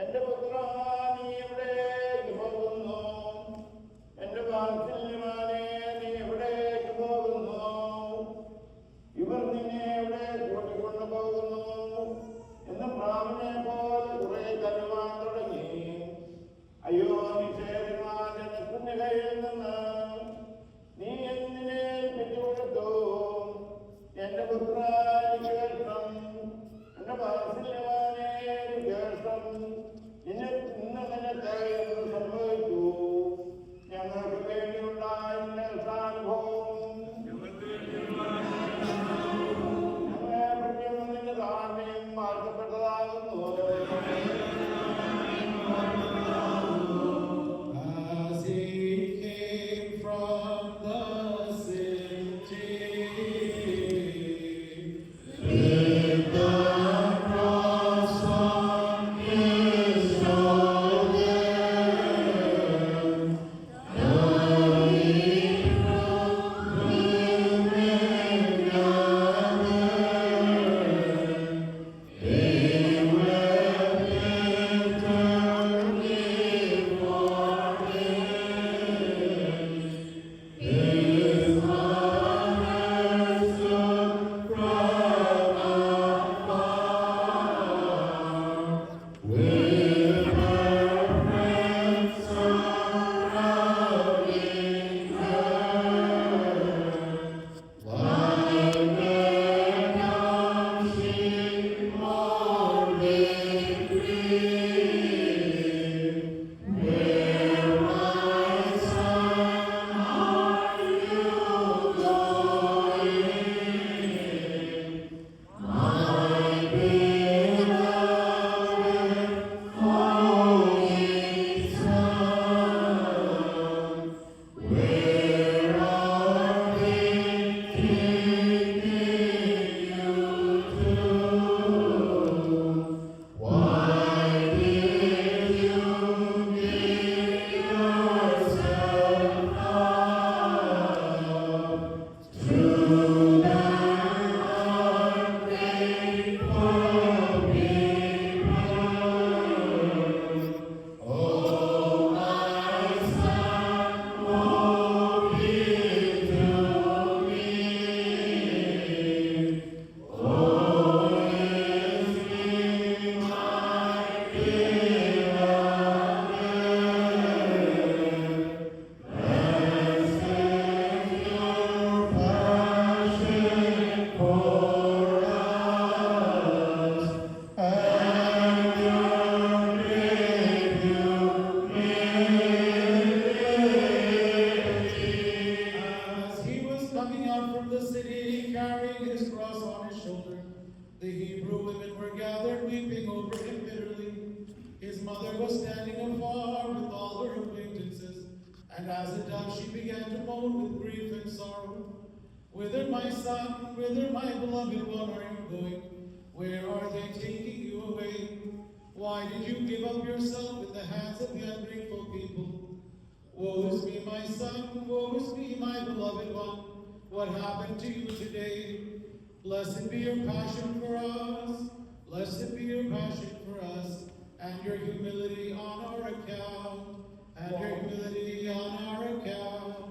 എന്റെ പുത്ര നീ എവിടേക്ക് പോകുന്നു? And as a dove she began to moan with grief and sorrow. Whither, my son, whither, my beloved one, are you going? Where are they taking you away? Why did you give up yourself in the hands of the ungrateful people? Woe is me, my son, woe is me, my beloved one. What happened to you today? Blessed be your passion for us. Blessed be your passion for us, and your humility on our account, and your humility on our account.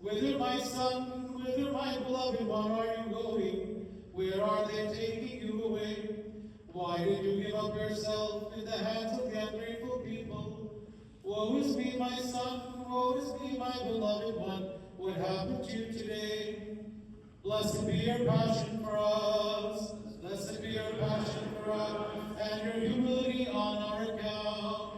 Whither, my son, whither, my beloved one, are you going? Where are they taking you away? Why did you give up yourself in the hands of the ungrateful people? Woe is me, my son, woe is me, my beloved one. What happened to you today? Blessed be your passion for us. Blessed be your passion for us, and your humility on our account.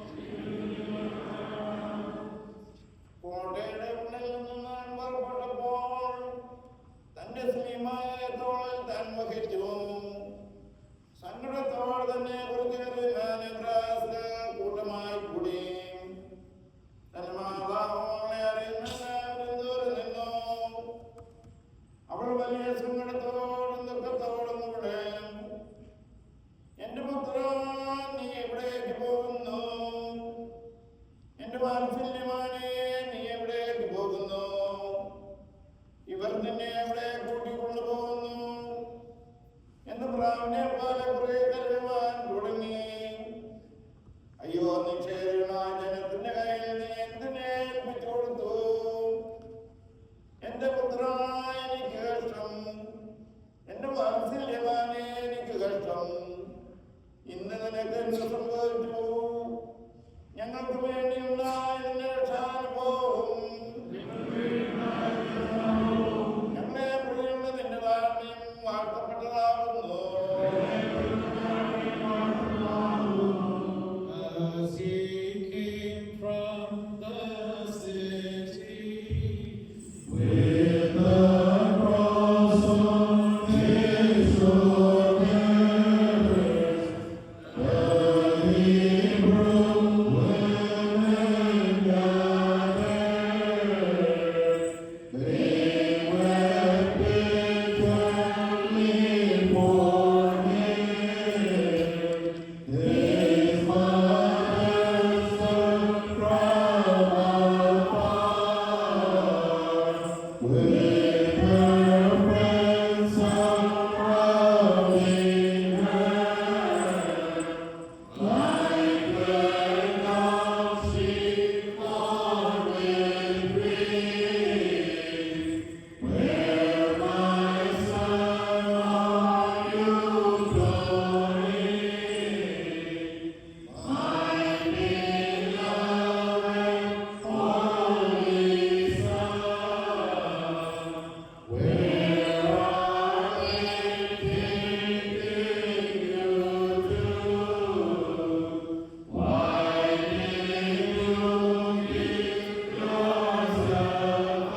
from the city. With the cross on his shoulders, the Hebrew women gathered. They wept bitterly for him. His mother stood from afar, with her friends surrounding her. Like the dogs she mourned with grief. Where, my son, are you going? My beloved only son, where are they taking you to? Why did you give yourself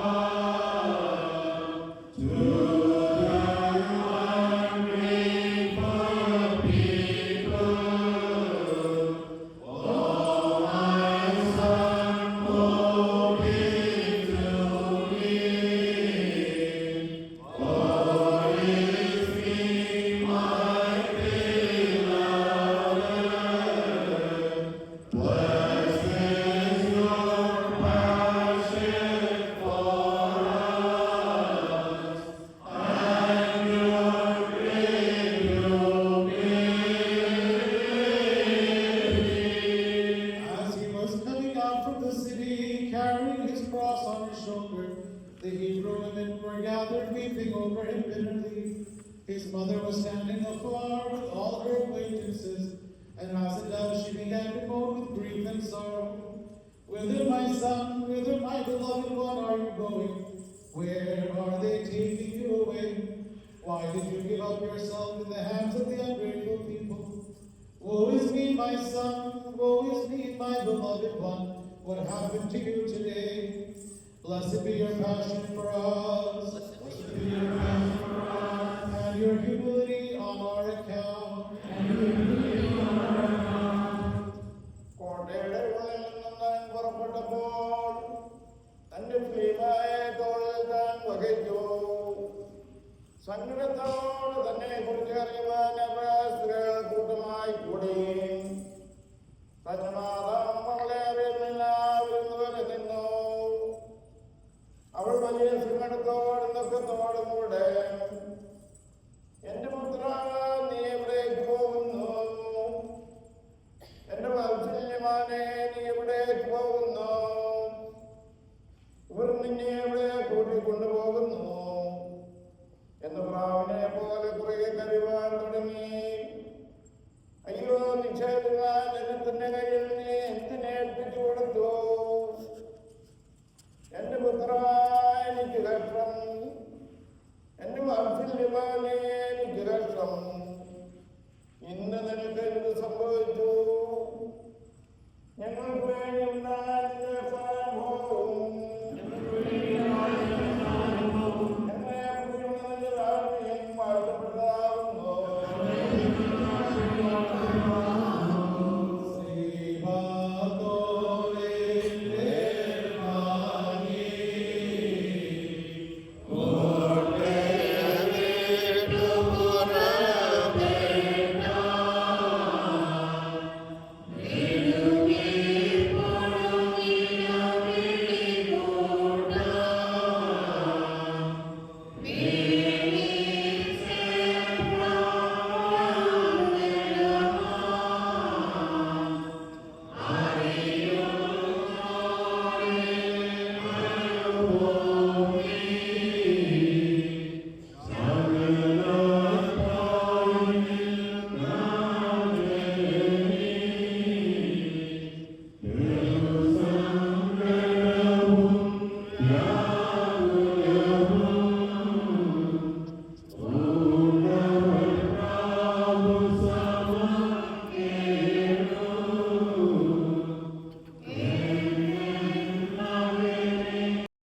up to the ungrateful people? Oh, my son, woe is to me. Oh, is me, my beloved. Blessed is your passion for us, and your great humility. As he was coming out from the city, carrying his cross on his shoulder, the Hebrew women were gathered, weeping over him bitterly. His mother was standing afar with all her acquaintances, and as it does, she began to moan with grief and sorrow. Whither, my son, whither, my beloved one, are you going? Where are they taking you away? Why did you give up yourself in the hands of the ungrateful people? Woe is me, my son, woe is me, my beloved one. What happened to you today? Blessed be your passion for us. Blessed be your passion for us. And your humility on our account. കോട്ടയുടെ ഉള്ളിൽ നിന്നും താൻ പുറപ്പെട്ടപ്പോൾ തന്റെ പ്രിയമായ തോളിൽ താൻ വഹിച്ചു. സങ്കടത്തോട് തന്നെ കുറിച്ച് അറിയുവാൻ അഭ്യാസികൾ കൂട്ടമായി കൂടി. തന്റെ മാതാവും അവളെ അറിയുന്നില്ലാവരും വരെ നിന്നു. അവൾ വലിയ സങ്കടത്തോടും ദുഃഖത്തോടും കൂടെ, എന്റെ പുത്ര, നീ എവിടേക്ക് പോകുന്നു? എന്റെ വാത്സല്യമാനെ, നീ എവിടേക്ക് പോകുന്നു? ഇവർ നിന്നെ എവിടെ കൂട്ടിക്കൊണ്ടുപോകുന്നു എന്ന് പ്രാവിനെ പോലെ കുറെ കരുവാൻ തുടങ്ങി. അയ്യോ, നിക്ഷേപിക്കാൻ ജനത്തിന്റെ കയ്യിൽ നീ എന്തിനെ ഏൽപ്പിച്ചു കൊടുത്തു? എന്റെ പുത്ര, എനിക്ക് കഷ്ടം. എന്റെ വാത്സല്യമാനെ, എനിക്ക് കഷ്ടം. ഇന്ന് നിനക്ക് എന്ത് സംഭവിച്ചു? ഞങ്ങൾക്ക് വേണ്ടി ഉണ്ടാൻ